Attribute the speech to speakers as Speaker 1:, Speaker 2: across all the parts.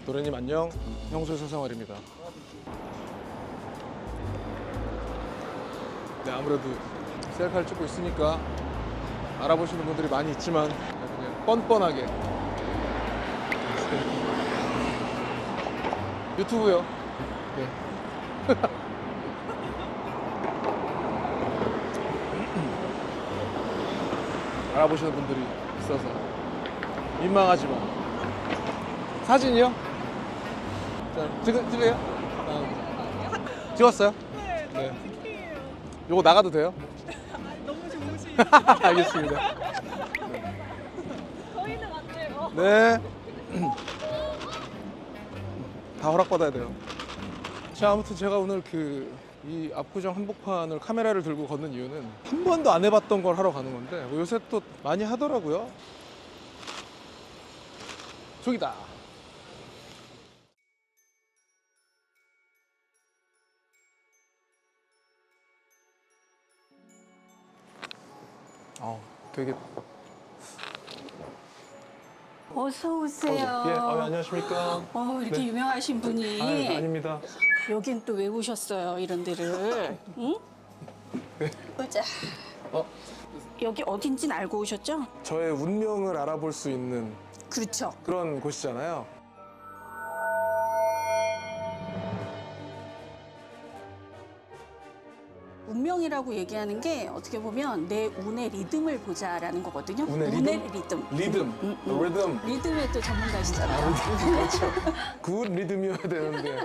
Speaker 1: 도련님 안녕. 형수의 사생활입니다. 네, 아무래도 셀카를 찍고 있으니까 알아보시는 분들이 많이 있지만 그냥 뻔뻔하게 유튜브요. 네. 알아보시는 분들이 있어서 민망하지만 사진이요? 자, 찍을래요? 찍었어요? 네. 요거 나가도 돼요?
Speaker 2: 너무 좋으시.
Speaker 1: 알겠습니다.
Speaker 2: 저희는 안 돼요.
Speaker 1: 네. 다 허락받아야 돼요. 자, 아무튼 제가 오늘 이 압구정 한복판을 카메라를 들고 걷는 이유는 한 번도 안 해봤던 걸 하러 가는 건데 뭐 요새 또 많이 하더라고요. 저기다. 되게
Speaker 2: 어서 오세요.
Speaker 1: 예, 안녕하십니까.
Speaker 2: 이렇게
Speaker 1: 네.
Speaker 2: 유명하신 분이
Speaker 1: 아닙니다.
Speaker 2: 여긴 또 왜 오셨어요? 이런 데를. 응?
Speaker 1: 네.
Speaker 2: 보자.
Speaker 1: 어,
Speaker 2: 여기 어딘진 알고 오셨죠?
Speaker 1: 저의 운명을 알아볼 수 있는
Speaker 2: 그렇죠.
Speaker 1: 그런 곳이잖아요.
Speaker 2: 운명이라고 얘기하는 게 어떻게 보면 내 운의 리듬을 보자라는 거거든요.
Speaker 1: 운의 리듬? 리듬, 리듬.
Speaker 2: 리듬의 또 전문가시잖아요.
Speaker 1: 그렇죠. 굿 리듬이어야 되는데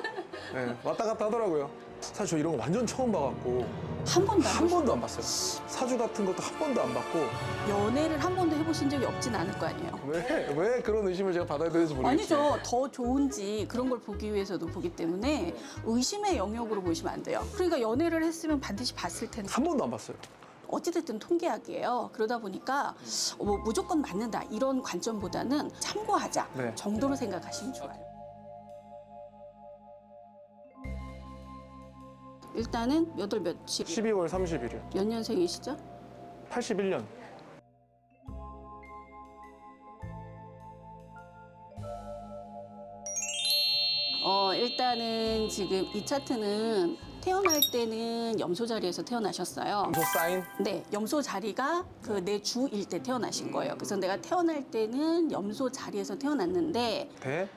Speaker 1: 네, 왔다 갔다 하더라고요. 사실 저 이런 거 완전 처음 봐갖고
Speaker 2: 한 번도
Speaker 1: 한 번도 안 봤어요. 사주 같은 것도 한 번도 안 받고
Speaker 2: 연애를 한 번도 해보신 적이 없진 않을 거 아니에요.
Speaker 1: 왜 그런 의심을 제가 받아야 되는지 모르겠어요.
Speaker 2: 아니죠. 더 좋은지 그런 걸 보기 위해서도 보기 때문에 의심의 영역으로 보시면 안 돼요. 그러니까 연애를 했으면 반드시 봤을 텐데.
Speaker 1: 한 번도 안 봤어요.
Speaker 2: 어찌됐든 통계학이에요. 그러다 보니까 뭐 무조건 맞는다 이런 관점보다는 참고하자
Speaker 1: 네.
Speaker 2: 정도로 생각하시면 좋아요. 일단은 몇 월 며칠
Speaker 1: 12월 30일이요.
Speaker 2: 몇 년생이시죠?
Speaker 1: 81년.
Speaker 2: 일단은 지금 이 차트는 태어날 때는 염소 자리에서 태어나셨어요.
Speaker 1: 염소 사인?
Speaker 2: 네, 염소 자리가 그 내 주일 때 태어나신 거예요. 그래서 내가 태어날 때는 염소 자리에서 태어났는데,
Speaker 1: 대?
Speaker 2: 요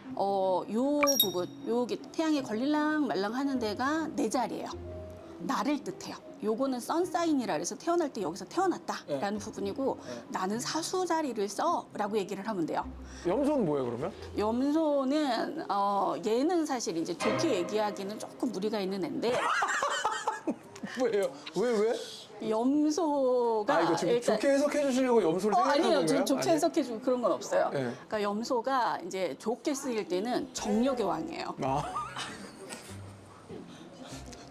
Speaker 2: 부분, 여기 태양에 걸릴랑 말랑 하는 데가 내 자리예요. 나를 뜻해요. 요거는 선사인이라 그래서 태어날 때 여기서 태어났다라는 부분이고 나는 사수 자리를 써라고 얘기를 하면 돼요.
Speaker 1: 염소는 뭐예요 그러면?
Speaker 2: 염소는 얘는 사실 이제 좋게 얘기하기는 조금 무리가 있는 앤데
Speaker 1: 왜요? 왜?
Speaker 2: 염소가
Speaker 1: 이거 지금
Speaker 2: 일단
Speaker 1: 좋게 해석해 주시려고 염소를 생각하는
Speaker 2: 아니에요.
Speaker 1: 건가요?
Speaker 2: 좋게 해석해주고 그런 건 없어요.
Speaker 1: 네.
Speaker 2: 그러니까 염소가 이제 좋게 쓰일 때는 정력의 왕이에요.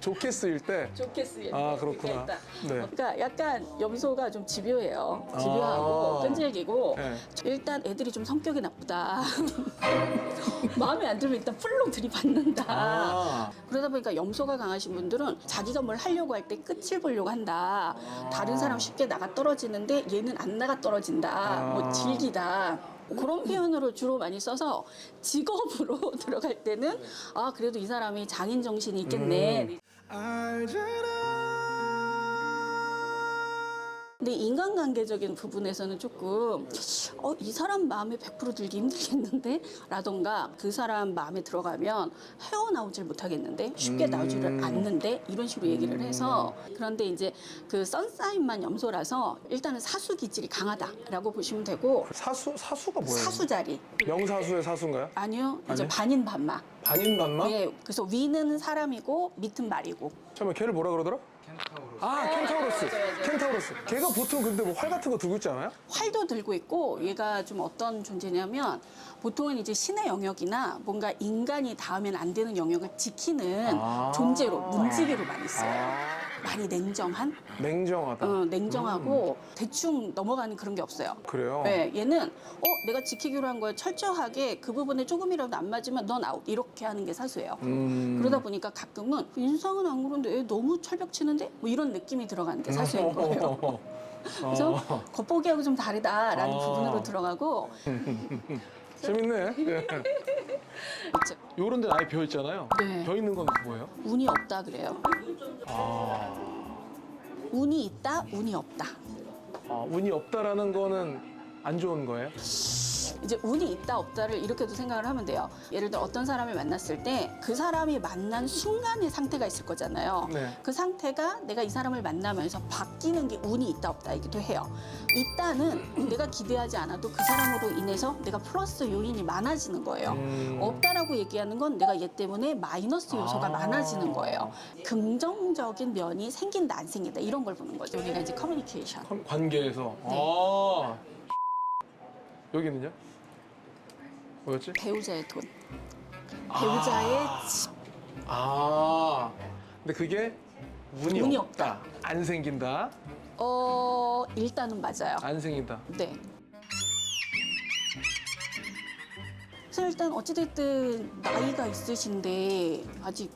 Speaker 1: 좋게 쓰일 때?
Speaker 2: 좋게 쓰일 때.
Speaker 1: 그렇구나.
Speaker 2: 그러니까,
Speaker 1: 네.
Speaker 2: 그러니까 약간 염소가 좀 집요해요. 집요하고 끈질기고
Speaker 1: 네.
Speaker 2: 일단 애들이 좀 성격이 나쁘다. 마음에 안 들면 일단 풀렁 들이받는다. 그러다 보니까 염소가 강하신 분들은 자기가 뭘 하려고 할 때 끝을 보려고 한다. 다른 사람 쉽게 나가 떨어지는데 얘는 안 나가 떨어진다. 뭐 질기다. 그런 표현으로 주로 많이 써서 직업으로 들어갈 때는 그래도 이 사람이 장인 정신이 있겠네. 근데 인간관계적인 부분에서는 조금 이 사람 마음에 100% 들기 힘들겠는데? 라던가 그 사람 마음에 들어가면 헤어나오질 못하겠는데? 쉽게 나오지를 않는데? 이런 식으로 얘기를 해서 그런데 이제 그 선사인만 염소라서 일단은 사수 기질이 강하다라고 보시면 되고
Speaker 1: 사수가 뭐예요?
Speaker 2: 사수 자리
Speaker 1: 명사수의 사수인가요?
Speaker 2: 아니요 이제
Speaker 1: 아니요?
Speaker 2: 반인반마
Speaker 1: 반인반마?
Speaker 2: 예, 그래서 위는 사람이고 밑은 말이고
Speaker 1: 잠깐만 걔를 뭐라 그러더라? 켄타우로스. 켄타우로스. 걔가 보통 근데 뭐 활 같은 거 들고 있지 않아요?
Speaker 2: 활도 들고 있고 얘가 좀 어떤 존재냐면 보통은 이제 신의 영역이나 뭔가 인간이 닿으면 안 되는 영역을 지키는 존재로 문지기로 많이 써요. 많이 냉정한?
Speaker 1: 냉정하다.
Speaker 2: 냉정하고 대충 넘어가는 그런 게 없어요.
Speaker 1: 그래요?
Speaker 2: 네, 얘는 내가 지키기로 한 거에 철저하게 그 부분에 조금이라도 안 맞으면 넌 아웃 이렇게 하는 게 사수예요. 그러다 보니까 가끔은 인상은 안 그런데 얘 너무 철벽 치는데? 뭐 이런 느낌이 들어가는 게 사수인 거예요. 그래서 겉보기하고 좀 다르다라는 부분으로 들어가고
Speaker 1: 재밌네. 예.
Speaker 2: 그렇죠.
Speaker 1: 요런 데는 아예 비어 있잖아요.
Speaker 2: 네.
Speaker 1: 비어 있는 건 뭐예요?
Speaker 2: 운이 없다 그래요.
Speaker 1: 아,
Speaker 2: 운이 있다, 운이 없다.
Speaker 1: 운이 없다라는 거는 안 좋은 거예요?
Speaker 2: 이제 운이 있다 없다를 이렇게도 생각을 하면 돼요. 예를 들어 어떤 사람을 만났을 때 그 사람이 만난 순간의 상태가 있을 거잖아요.
Speaker 1: 네.
Speaker 2: 그 상태가 내가 이 사람을 만나면서 바뀌는 게 운이 있다 없다이기도 해요. 있다는 내가 기대하지 않아도 그 사람으로 인해서 내가 플러스 요인이 많아지는 거예요. 없다라고 얘기하는 건 내가 얘 때문에 마이너스 요소가 많아지는 거예요. 긍정적인 면이 생긴다 안 생긴다 이런 걸 보는 거죠. 우리가 이제 커뮤니케이션.
Speaker 1: 관계에서.
Speaker 2: 네.
Speaker 1: 여기는요? 뭐였지?
Speaker 2: 배우자의 돈. 배우자의 집.
Speaker 1: 근데 그게 운이
Speaker 2: 운이
Speaker 1: 없다. 안 생긴다.
Speaker 2: 일단은 맞아요.
Speaker 1: 안 생긴다.
Speaker 2: 네. 그래서 일단 어찌됐든 나이가 있으신데 아직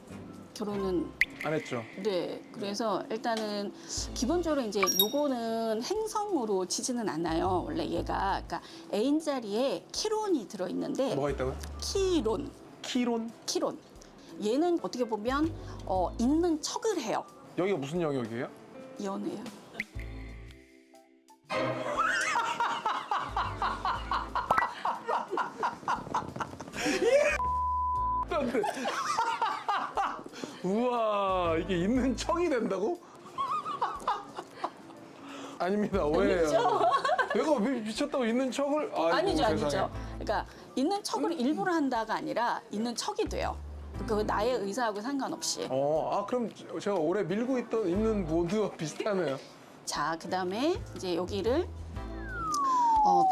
Speaker 2: 결혼은
Speaker 1: 안 했죠?
Speaker 2: 네. 그래서 일단은 기본적으로 이제 요거는 행성으로 치지는 않아요. 원래 얘가 그러니까 애인 자리에 키론이 들어 있는데
Speaker 1: 뭐가 있다고요?
Speaker 2: 키론.
Speaker 1: 키론?
Speaker 2: 얘는 어떻게 보면 있는 척을 해요.
Speaker 1: 여기가 무슨 영역이에요?
Speaker 2: 연애요.
Speaker 1: 우와, 이게 있는 척이 된다고? 아닙니다, 오해예요. 내가 미쳤다고 있는 척을?
Speaker 2: 아니죠,
Speaker 1: 세상에.
Speaker 2: 아니죠. 그러니까 있는 척을 일부러 한다가 아니라 있는 척이 돼요. 그 나의 의사하고 상관없이.
Speaker 1: 그럼 제가 오래 밀고 있는 모드와 비슷하네요.
Speaker 2: 자, 그다음에 이제 여기를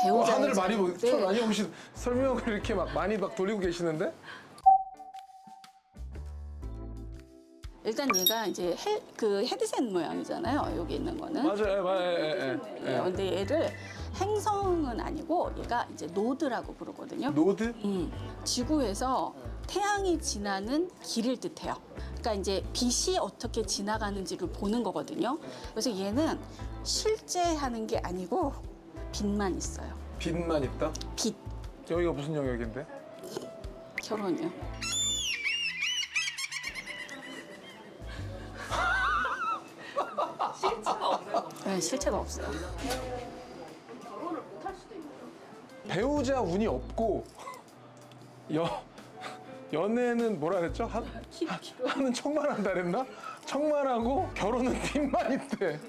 Speaker 2: 배우자
Speaker 1: 하늘을 많이 보시 설명을 이렇게 많이 돌리고 계시는데?
Speaker 2: 일단 얘가 이제 그 헤드셋 모양이잖아요. 여기 있는 거는.
Speaker 1: 맞아요.
Speaker 2: 근데 얘를 행성은 아니고 얘가 이제 노드라고 부르거든요.
Speaker 1: 노드?
Speaker 2: 지구에서 태양이 지나는 길을 뜻해요. 그러니까 이제 빛이 어떻게 지나가는지를 보는 거거든요. 그래서 얘는 실제 하는 게 아니고 빛만 있어요.
Speaker 1: 빛만 있다?
Speaker 2: 빛,
Speaker 1: 여기가 무슨 영역인데?
Speaker 2: 결혼이요. 네, 실체가 없어요.
Speaker 1: 배우자 운이 없고 연애는 뭐라 그랬죠? 하는 척만 한다 그랬나? 척만 하고 결혼은 빛만 있대.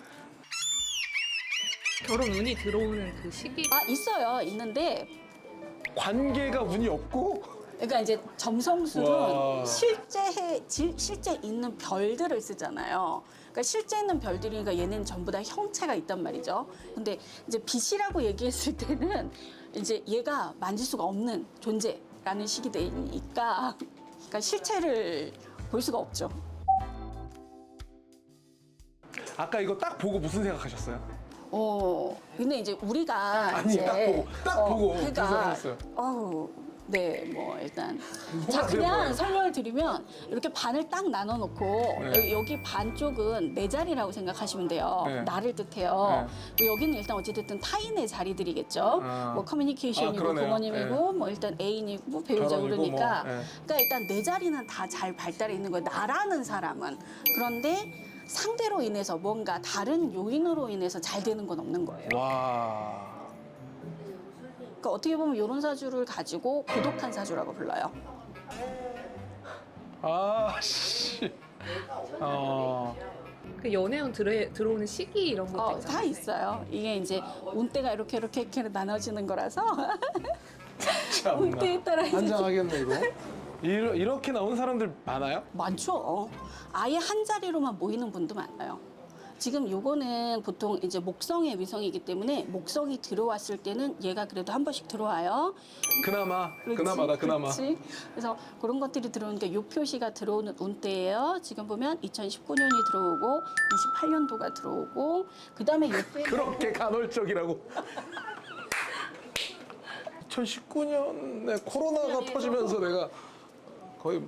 Speaker 3: 결혼 운이 들어오는 그 시기.
Speaker 2: 있어요. 있는데
Speaker 1: 관계가 운이 없고?
Speaker 2: 그러니까 이제 점성술은
Speaker 1: 와.
Speaker 2: 실제 있는 별들을 쓰잖아요. 그러니까 실제 있는 별들이 그러니까 얘는 전부 다 형체가 있단 말이죠. 근데 이제 빛이라고 얘기했을 때는 이제 얘가 만질 수가 없는 존재라는 식이 되니까 그러니까 실체를 볼 수가 없죠.
Speaker 1: 아까 이거 딱 보고 무슨 생각하셨어요?
Speaker 2: 근데 이제 우리가
Speaker 1: 아니,
Speaker 2: 이제
Speaker 1: 딱 보고 무슨
Speaker 2: 그러니까
Speaker 1: 생각했어요?
Speaker 2: 네, 뭐 일단
Speaker 1: 뭐가
Speaker 2: 자 그냥
Speaker 1: 뭐예요?
Speaker 2: 설명을 드리면 이렇게 반을 딱 나눠 놓고
Speaker 1: 네.
Speaker 2: 여기 반 쪽은 내 자리라고 생각하시면 돼요.
Speaker 1: 네.
Speaker 2: 나를 뜻해요. 여기는 일단 어찌됐든 타인의 자리들이겠죠. 뭐 커뮤니케이션이고
Speaker 1: 그러네요.
Speaker 2: 부모님이고 뭐 일단 애인이고 배우자
Speaker 1: 결혼이고
Speaker 2: 그러니까
Speaker 1: 뭐, 네.
Speaker 2: 그러니까 일단 내 자리는 다 잘 발달해 있는 거예요. 나라는 사람은. 그런데 상대로 인해서 뭔가 다른 요인으로 인해서 잘 되는 건 없는 거예요.
Speaker 1: 와.
Speaker 2: 그러니까 어떻게 보면 이런 사주를 가지고 고독한 사주라고 불러요.
Speaker 1: 씨.
Speaker 3: 그 연애운 들어오는 시기 이런 것도 있잖아요.
Speaker 2: 다 있어요. 이게 이제 운대가 이렇게 나눠지는 거라서 운대에 따라 이제
Speaker 1: 한장하겠네 이거. 이렇게 나온 사람들 많아요?
Speaker 2: 많죠. 아예 한 자리로만 모이는 분도 많아요. 지금 요거는 보통 이제 목성의 위성이기 때문에 목성이 들어왔을 때는 얘가 그래도 한 번씩 들어와요.
Speaker 1: 그나마다.
Speaker 2: 그렇지. 그래서 그런 것들이 들어오니까 요 표시가 들어오는 운대예요. 지금 보면 2019년이 들어오고 28년도가 들어오고 그다음에 요때
Speaker 1: 그렇게 간헐적이라고. 2019년에 코로나가 터지면서 내가 거의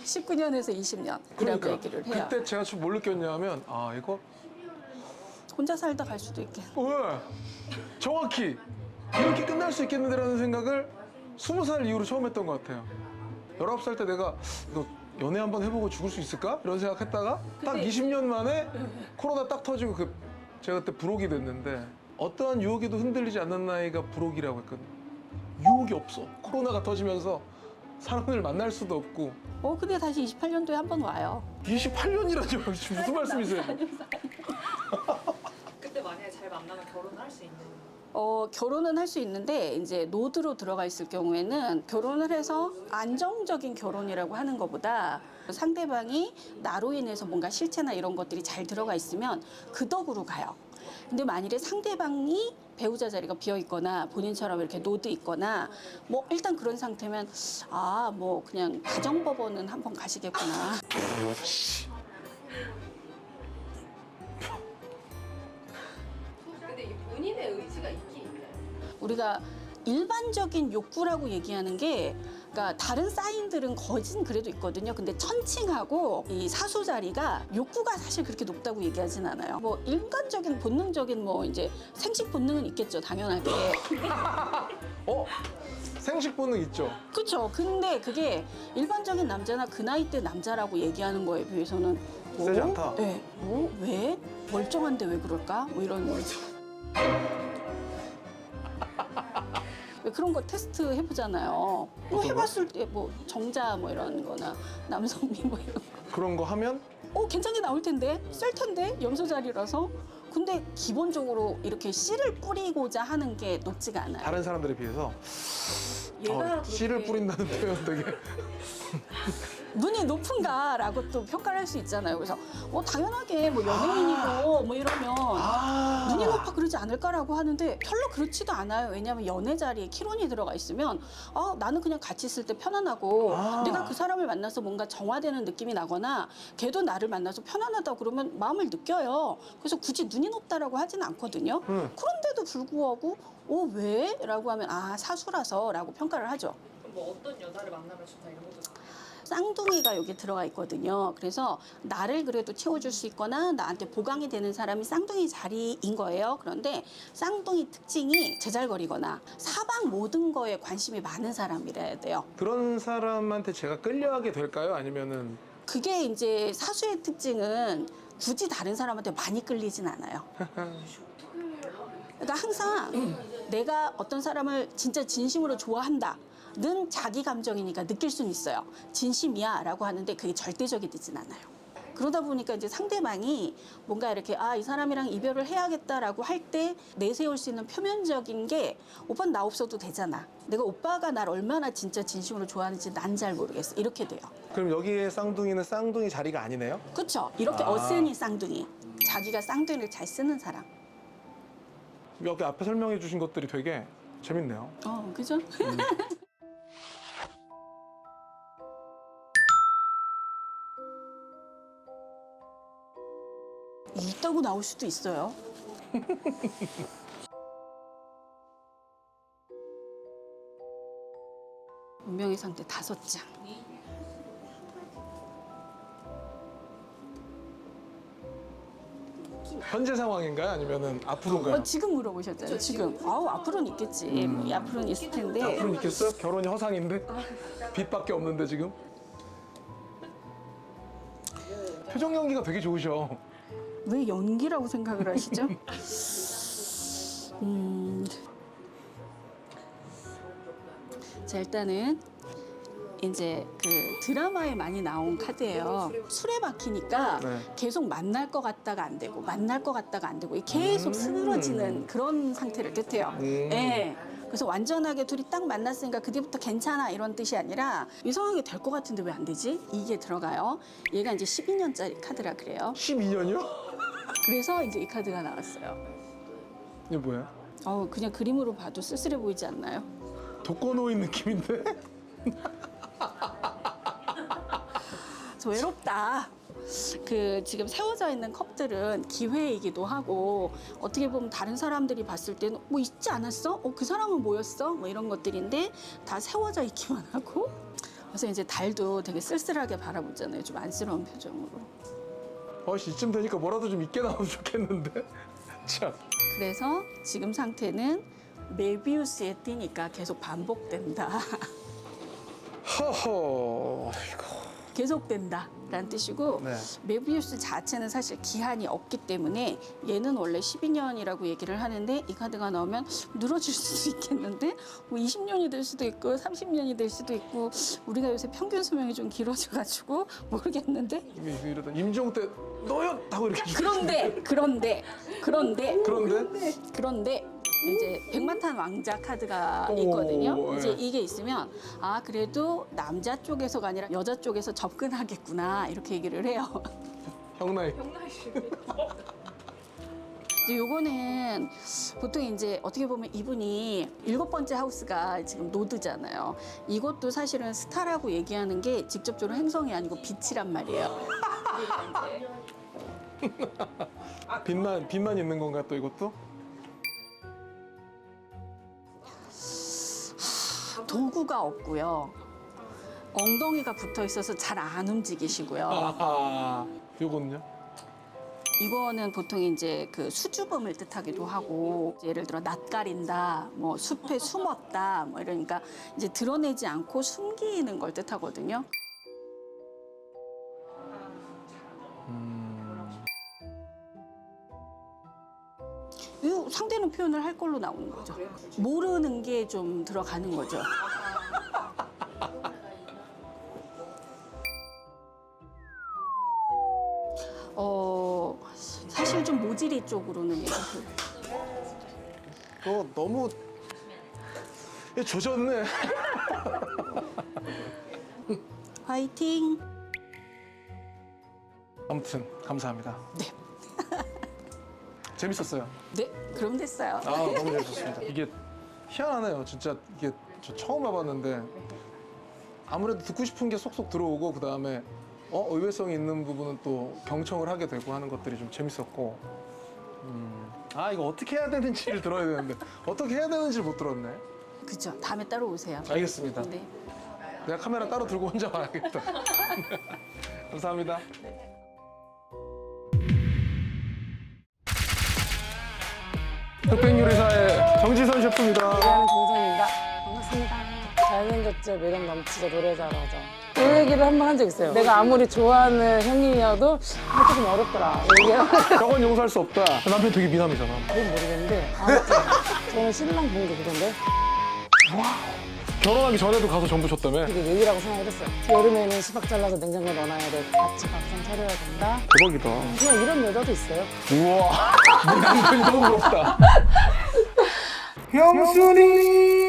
Speaker 2: 19년에서 20년 이라고
Speaker 1: 그러니까
Speaker 2: 얘기를 해요.
Speaker 1: 그때 제가 좀 뭘 느꼈냐면 이거
Speaker 2: 혼자 살다 갈 수도 있겠.
Speaker 1: 왜 정확히 이렇게 끝날 수 있겠는데라는 생각을 20살 이후로 처음 했던 것 같아요. 19살 때 내가 이거 연애 한번 해보고 죽을 수 있을까? 이런 생각했다가 딱 20년 만에 코로나 딱 터지고 제가 그때 불혹이 됐는데 어떠한 유혹에도 흔들리지 않는 나이가 불혹이라고 했거든요. 유혹이 없어. 코로나가 터지면서 사람을 만날 수도 없고.
Speaker 2: 근데 다시 28년도에 한 번 와요.
Speaker 1: 28년이라뇨. 무슨 말씀이세요?
Speaker 3: 그때 만약에 잘 만나면 결혼할 수 있는.
Speaker 2: 결혼은 할 수 있는데 이제 노드로 들어가 있을 경우에는 결혼을 해서 안정적인 결혼이라고 하는 것보다 상대방이 나로 인해서 뭔가 실체나 이런 것들이 잘 들어가 있으면 그 덕으로 가요. 근데 만일에 상대방이 배우자 자리가 비어 있거나 본인처럼 이렇게 노드 있거나 뭐 일단 그런 상태면 뭐 그냥 가정법원은 한번 가시겠구나.
Speaker 3: 근데 이게 본인의 의지가 있긴 있나요?
Speaker 2: 우리가 일반적인 욕구라고 얘기하는 게 그러니까 다른 사인들은 거진 그래도 있거든요. 근데 천칭하고 이 사수 자리가 욕구가 사실 그렇게 높다고 얘기하진 않아요. 뭐 인간적인 본능적인 뭐 이제 생식 본능은 있겠죠, 당연하게.
Speaker 1: 생식 본능 있죠.
Speaker 2: 그렇죠. 근데 그게 일반적인 남자나 그 나이 때 남자라고 얘기하는 거에 비해서는
Speaker 1: 세지 않다.
Speaker 2: 네. 왜? 멀쩡한데 왜 그럴까? 뭐 이런 왜 그런 거 테스트 해보잖아요. 뭐
Speaker 1: 어떤 거?
Speaker 2: 해봤을 때 뭐 정자 뭐 이런 거나 남성미 뭐 이런 거.
Speaker 1: 그런 거 하면
Speaker 2: 괜찮게 나올 텐데? 셀 텐데? 염소 자리라서? 근데 기본적으로 이렇게 씨를 뿌리고자 하는 게 높지가 않아요.
Speaker 1: 다른 사람들에 비해서
Speaker 2: 얘가
Speaker 1: 씨를
Speaker 2: 그렇게
Speaker 1: 뿌린다는 표현 되게
Speaker 2: 눈이 높은가라고 또 평가를 할 수 있잖아요. 그래서 당연하게 뭐 연예인이고 뭐 이러면 눈이 높아 그러지 않을까라고 하는데 별로 그렇지도 않아요. 왜냐하면 연애 자리에 키론이 들어가 있으면 나는 그냥 같이 있을 때 편안하고 내가 그 사람을 만나서 뭔가 정화되는 느낌이 나거나 걔도 나를 만나서 편안하다 그러면 마음을 느껴요. 그래서 굳이 눈이 높다라고 하진 않거든요. 그런데도 불구하고 왜? 라고 하면 사수라서 라고 평가를 하죠.
Speaker 3: 그럼 뭐 어떤 여자를 만나면 좋다 이런 것도 있나요?
Speaker 2: 쌍둥이가 여기 들어가 있거든요. 그래서 나를 그래도 채워줄 수 있거나 나한테 보강이 되는 사람이 쌍둥이 자리인 거예요. 그런데 쌍둥이 특징이 제잘거리거나 사방 모든 거에 관심이 많은 사람이라야 돼요.
Speaker 1: 그런 사람한테 제가 끌려하게 될까요? 아니면은
Speaker 2: 그게 이제 사수의 특징은 굳이 다른 사람한테 많이 끌리진 않아요. 그러니까 항상 내가 어떤 사람을 진짜 진심으로 좋아한다. 는 자기 감정이니까 느낄 수는 있어요. 진심이야 라고 하는데 그게 절대적이 되진 않아요. 그러다 보니까 이제 상대방이 뭔가 이렇게 이 사람이랑 이별을 해야겠다라고 할 때 내세울 수 있는 표면적인 게 오빠는 나 없어도 되잖아. 내가 오빠가 날 얼마나 진짜 진심으로 좋아하는지 난 잘 모르겠어. 이렇게 돼요.
Speaker 1: 그럼 여기에 쌍둥이는 쌍둥이 자리가 아니네요?
Speaker 2: 그렇죠. 이렇게 어센이 쌍둥이. 자기가 쌍둥이를 잘 쓰는 사람.
Speaker 1: 여기 앞에 설명해 주신 것들이 되게 재밌네요.
Speaker 2: 그죠? 있다고 나올 수도 있어요. 운명의 상태 5장.
Speaker 1: 현재 상황인가요? 아니면은 앞으로인가요?
Speaker 2: 지금 물어보셨잖아요. 지금. 앞으로는 있겠지. 앞으로는 있을 텐데.
Speaker 1: 앞으로 있겠어요? 결혼이 허상인데? 빚밖에 없는데 지금? 표정 연기가 되게 좋으셔.
Speaker 2: 왜 연기라고 생각을 하시죠? 자, 일단은 이제 그 드라마에 많이 나온 카드예요. 술에 박히니까
Speaker 1: 네.
Speaker 2: 계속 만날 것 같다가 안 되고 만날 것 같다가 안 되고 계속 쓰러지는 그런 상태를 뜻해요. 네. 그래서 완전하게 둘이 딱 만났으니까 그 뒤부터 괜찮아 이런 뜻이 아니라 이 상황이 될 것 같은데 왜 안 되지? 이게 들어가요. 얘가 이제 12년짜리 카드라 그래요.
Speaker 1: 12년이요?
Speaker 2: 그래서 이제 이 카드가 나왔어요.
Speaker 1: 이게 뭐야?
Speaker 2: 그냥 그림으로 봐도 쓸쓸해 보이지 않나요?
Speaker 1: 독거노인 느낌인데?
Speaker 2: 저 외롭다. 그 지금 세워져 있는 컵들은 기회이기도 하고 어떻게 보면 다른 사람들이 봤을 때는 뭐 있지 않았어? 그 사람은 뭐였어? 뭐 이런 것들인데 다 세워져 있기만 하고 그래서 이제 달도 되게 쓸쓸하게 바라보잖아요. 좀 안쓰러운 표정으로.
Speaker 1: 이쯤 되니까 뭐라도 좀 있게 나오면 좋겠는데? 참.
Speaker 2: 그래서 지금 상태는 메비우스의 띠니까 계속 반복된다.
Speaker 1: 허허.
Speaker 2: 계속된다라는 뜻이고
Speaker 1: 네.
Speaker 2: 메비우스 자체는 사실 기한이 없기 때문에 얘는 원래 12년이라고 얘기를 하는데 이 카드가 나오면 늘어질 수도 있겠는데 뭐 20년이 될 수도 있고 30년이 될 수도 있고 우리가 요새 평균 수명이 좀 길어져가지고 모르겠는데
Speaker 1: 이게 이러다 임종 때 너요 하고 이렇게.
Speaker 2: 그런데
Speaker 1: 그런데
Speaker 2: 이제 백마탄 왕자 카드가
Speaker 1: 오,
Speaker 2: 있거든요. 이제
Speaker 1: 예.
Speaker 2: 이게 있으면 아 그래도 남자 쪽에서가 아니라 여자 쪽에서 접근하겠구나 이렇게 얘기를 해요.
Speaker 1: 형 나이.
Speaker 2: 이제 요거는 보통 이제 어떻게 보면 이분이 7번째 하우스가 지금 노드잖아요. 이것도 사실은 스타라고 얘기하는 게 직접적으로 행성이 아니고 빛이란 말이에요.
Speaker 1: 빛만 있는 건가 또 이것도?
Speaker 2: 도구가 없고요. 엉덩이가 붙어 있어서 잘 안 움직이시고요.
Speaker 1: 아하. 요거는요?
Speaker 2: 이거는 보통 이제 그 수줍음을 뜻하기도 하고 예를 들어 낯가린다, 뭐 숲에 숨었다, 뭐 이러니까 이제 드러내지 않고 숨기는 걸 뜻하거든요. 이 상대는 표현을 할 걸로 나오는 거죠. 모르는 게 좀 들어가는 거죠. 사실 좀 모질이 쪽으로는 얘기를
Speaker 1: 너무 조졌네.
Speaker 2: 화이팅!
Speaker 1: 아무튼 감사합니다.
Speaker 2: 네.
Speaker 1: 재밌었어요.
Speaker 2: 네, 그럼 됐어요.
Speaker 1: 아 너무 재밌었습니다. 이게 희한하네요. 진짜 이게 저 처음 와봤는데 아무래도 듣고 싶은 게 쏙쏙 들어오고 그 다음에 의외성이 있는 부분은 또 경청을 하게 되고 하는 것들이 좀 재밌었고 아 이거 어떻게 해야 되는지를 들어야 되는데 어떻게 해야 되는지를 못 들었네.
Speaker 2: 그죠. 다음에 따로 오세요.
Speaker 1: 알겠습니다.
Speaker 2: 네.
Speaker 1: 내가 카메라 따로 들고 혼자 와야겠다. 감사합니다. 흑백요리사의 정지선 셰프입니다.
Speaker 4: 일하는 동선입니다. 반갑습니다. 잘생겼죠, 매력 넘치죠, 노래 잘하죠. 그 얘기를 한 번 한 적 있어요. 내가 아무리 좋아하는 형님이어도 조금 어렵더라. 얘기를
Speaker 1: 저건 용서할 수 없다. 남편 되게 미남이잖아.
Speaker 4: 그건 모르겠는데 아무튼 저는 신랑 본 게 그건데
Speaker 1: 결혼하기 전에도 가서 정부 줬다며?
Speaker 4: 되게 예의라고 생각을 했어요. 여름에는 수박 잘라서 냉장고에 넣어놔야 돼. 같이 밥상 차려야 된다.
Speaker 1: 대박이다.
Speaker 4: 그냥 이런 여자도 있어요.
Speaker 1: 우와. 네 남편이 너무 부럽다. 형수님!